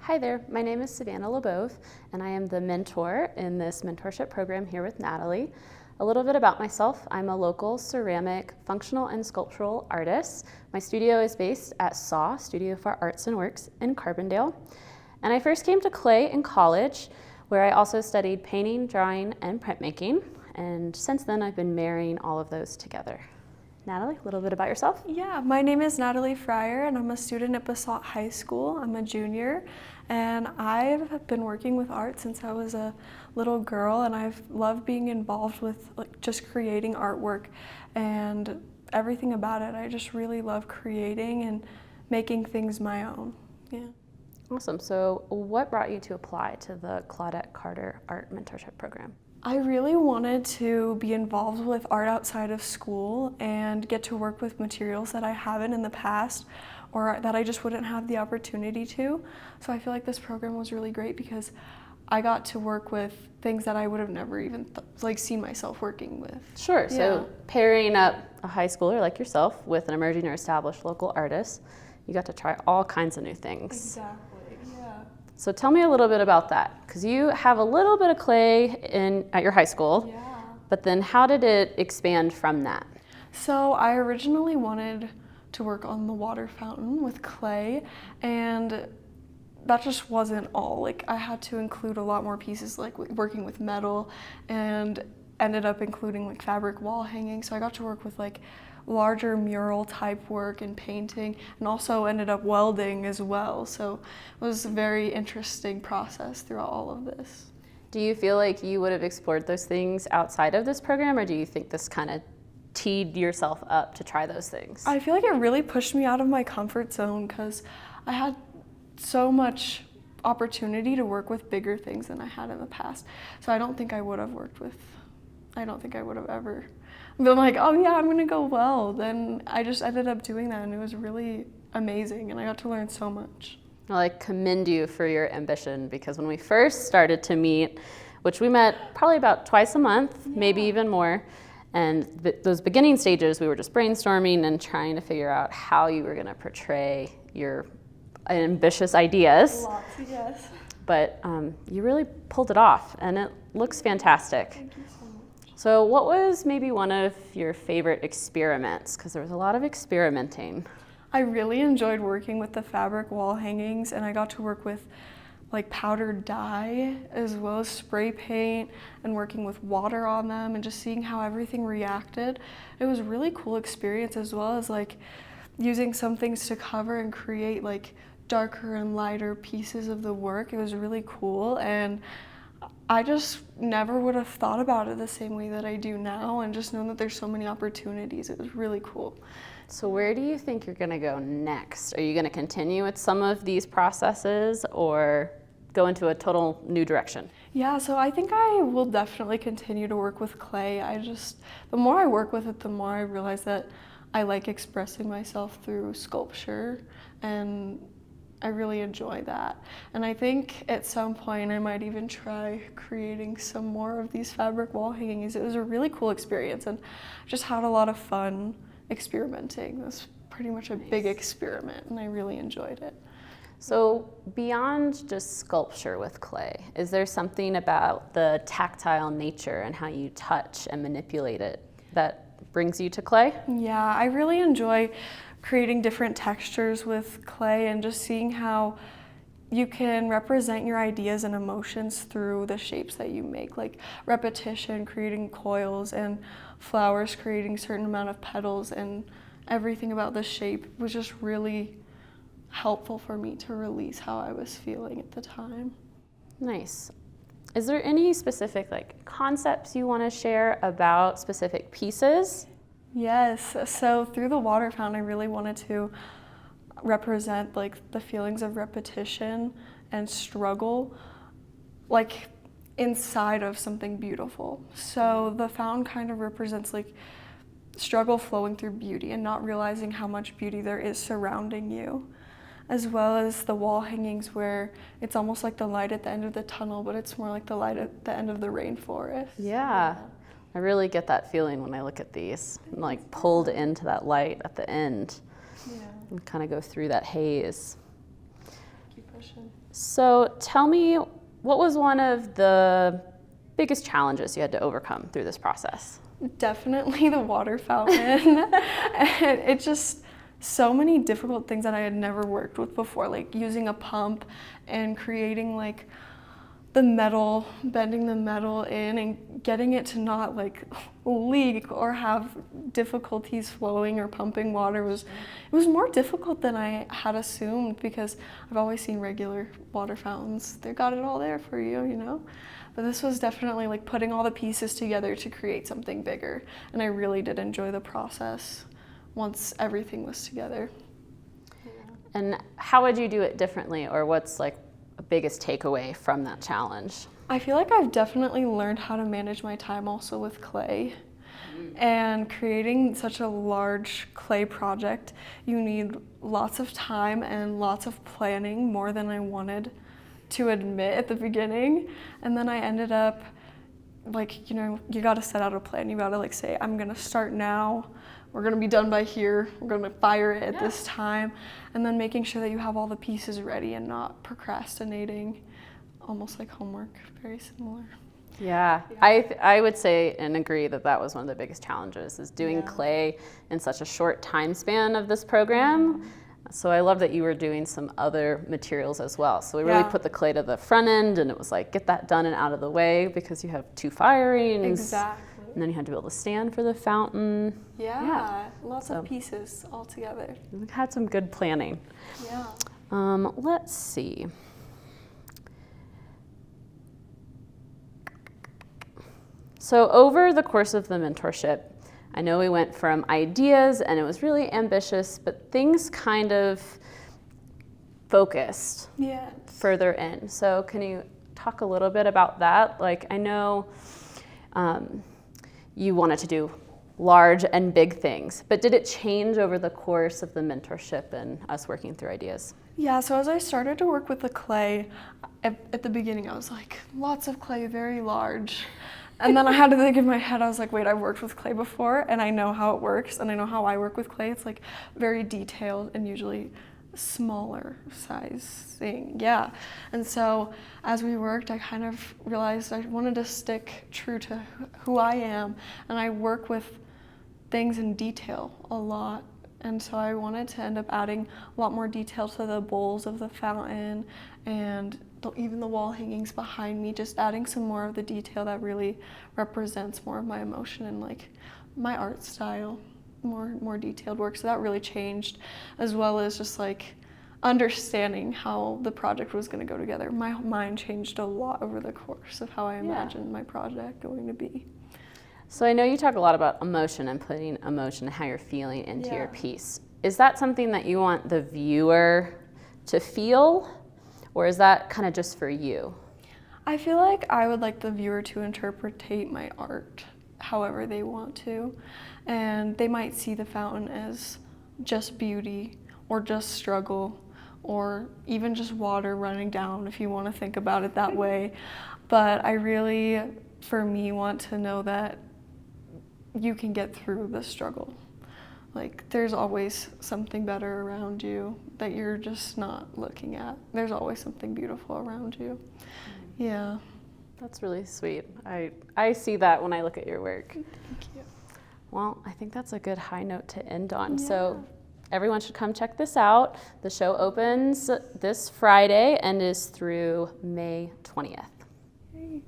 Hi there, my name is Savanna LaBauve, and I am the mentor in this mentorship program here with Natalie. A little bit about myself: I'm a local ceramic, functional, and sculptural artist. My studio is based at SAW, Studio for Arts and Works, in Carbondale. And I first came to clay in college, where I also studied painting, drawing, and printmaking. And since then, I've been marrying all of those together. Natalie, a little bit about yourself. Yeah, my name is Natalie Fryer, and I'm a student at Basalt High School. I'm a junior, and I've been working with art since I was a little girl, and I've loved being involved with just creating artwork and everything about it. I just really love creating and making things my own. Yeah. Awesome. So what brought you to apply to the Claudette Carter Art Mentorship Program? I really wanted to be involved with art outside of school and get to work with materials that I haven't in the past or that I just wouldn't have the opportunity to. So I feel like this program was really great because I got to work with things that I would have never even seen myself working with. Sure. Yeah. So pairing up a high schooler like yourself with an emerging or established local artist, you got to try all kinds of new things. Exactly. Yeah. So tell me a little bit about that, because you have a little bit of clay at your high school, Yeah. but then how did it expand from that? So I originally wanted to work on the water fountain with clay, and that just wasn't all. I had to include a lot more pieces, like working with metal, and ended up including fabric wall hanging. So I got to work with larger mural type work and painting, and also ended up welding as well. So it was a very interesting process throughout all of this. Do you feel like you would have explored those things outside of this program, or do you think this kind of teed yourself up to try those things? I feel like it really pushed me out of my comfort zone because I had so much opportunity to work with bigger things than I had in the past. So I don't think I would have ever been like, oh yeah, I'm gonna go weld. And I just ended up doing that, and it was really amazing, and I got to learn so much. I commend you for your ambition, because when we first started to meet, which we met probably about twice a month, maybe even more, and those beginning stages, we were just brainstorming and trying to figure out how you were gonna portray your ambitious ideas. Lots, yes. But you really pulled it off, and it looks fantastic. Thank you so much. So what was maybe one of your favorite experiments? Because there was a lot of experimenting. I really enjoyed working with the fabric wall hangings, and I got to work with powdered dye as well as spray paint and working with water on them and just seeing how everything reacted. It was a really cool experience, as well as using some things to cover and create darker and lighter pieces of the work. It was really cool, and I just never would have thought about it the same way that I do now, and just known that there's so many opportunities. It was really cool. So where do you think you're gonna go next? Are you gonna continue with some of these processes or go into a total new direction? Yeah, so I think I will definitely continue to work with clay. The more I work with it, the more I realize that I like expressing myself through sculpture, and I really enjoy that. And I think at some point I might even try creating some more of these fabric wall hangings. It was a really cool experience, and just had a lot of fun experimenting. It was pretty much a big experiment, and I really enjoyed it. So beyond just sculpture with clay, is there something about the tactile nature and how you touch and manipulate it that brings you to clay? Yeah, I really enjoy creating different textures with clay and just seeing how you can represent your ideas and emotions through the shapes that you make, like repetition, creating coils, and flowers creating a certain amount of petals, and everything about the shape was just really helpful for me to release how I was feeling at the time. Nice. Is there any specific concepts you want to share about specific pieces? Yes, so through the water fountain, I really wanted to represent the feelings of repetition and struggle inside of something beautiful. So the fountain kind of represents struggle flowing through beauty and not realizing how much beauty there is surrounding you, as well as the wall hangings where it's almost like the light at the end of the tunnel, but it's more like the light at the end of the rainforest. Yeah. I really get that feeling when I look at these. I'm pulled into that light at the end. Yeah. And kind of go through that haze. question. So tell me, what was one of the biggest challenges you had to overcome through this process? Definitely the water fountain. And it just, so many difficult things that I had never worked with before, like using a pump and creating like the metal, bending the metal in and getting it to not like leak or have difficulties flowing or pumping water it was more difficult than I had assumed, because I've always seen regular water fountains. They got it all there for you, you know? But this was definitely like putting all the pieces together to create something bigger. And I really did enjoy the process once everything was together. Yeah. And how would you do it differently, or what's like a biggest takeaway from that challenge? I feel like I've definitely learned how to manage my time also with clay. And creating such a large clay project, you need lots of time and lots of planning, more than I wanted to admit at the beginning. And then I ended up like, you know, you got to set out a plan. You got to like say, I'm going to start now. We're going to be done by here. We're going to fire it at this time. And then making sure that you have all the pieces ready and not procrastinating, almost like homework, very similar. Yeah. I would say and agree that that was one of the biggest challenges, is doing clay in such a short time span of this program. So I love that you were doing some other materials as well. So we really put the clay to the front end, and it was like, get that done and out of the way, because you have 2 firings. Exactly. And then you had to build a stand for the fountain. Lots of pieces all together. We had some good planning. Let's see. So over the course of the mentorship, I know we went from ideas and it was really ambitious, but things kind of focused further in. So can you talk a little bit about that? Like, I know you wanted to do large and big things, but did it change over the course of the mentorship and us working through ideas? Yeah, so as I started to work with the clay, at the beginning I was like, lots of clay, very large. And then I had to think in my head, I was like, wait, I've worked with clay before and I know how it works and I know how I work with clay. It's like very detailed and usually smaller size thing, And so as we worked, I kind of realized I wanted to stick true to who I am, and I work with things in detail a lot. And so I wanted to end up adding a lot more detail to the bowls of the fountain and even the wall hangings behind me, just adding some more of the detail that really represents more of my emotion and like my art style, more detailed work. So that really changed, as well as just like understanding how the project was going to go together. My mind changed a lot over the course of how I imagined my project going to be. So I know you talk a lot about emotion and putting emotion, how you're feeling into your piece. Is that something that you want the viewer to feel, or is that kind of just for you? I feel like I would like the viewer to interpret my art however they want to, and they might see the fountain as just beauty or just struggle or even just water running down, if you want to think about it that way. But I really, for me, want to know that you can get through the struggle. Like, there's always something better around you that you're just not looking at. There's always something beautiful around you. Yeah. That's really sweet. I see that when I look at your work. Thank you. Well, I think that's a good high note to end on. So everyone should come check this out. The show opens this Friday and is through May 20th. Hey.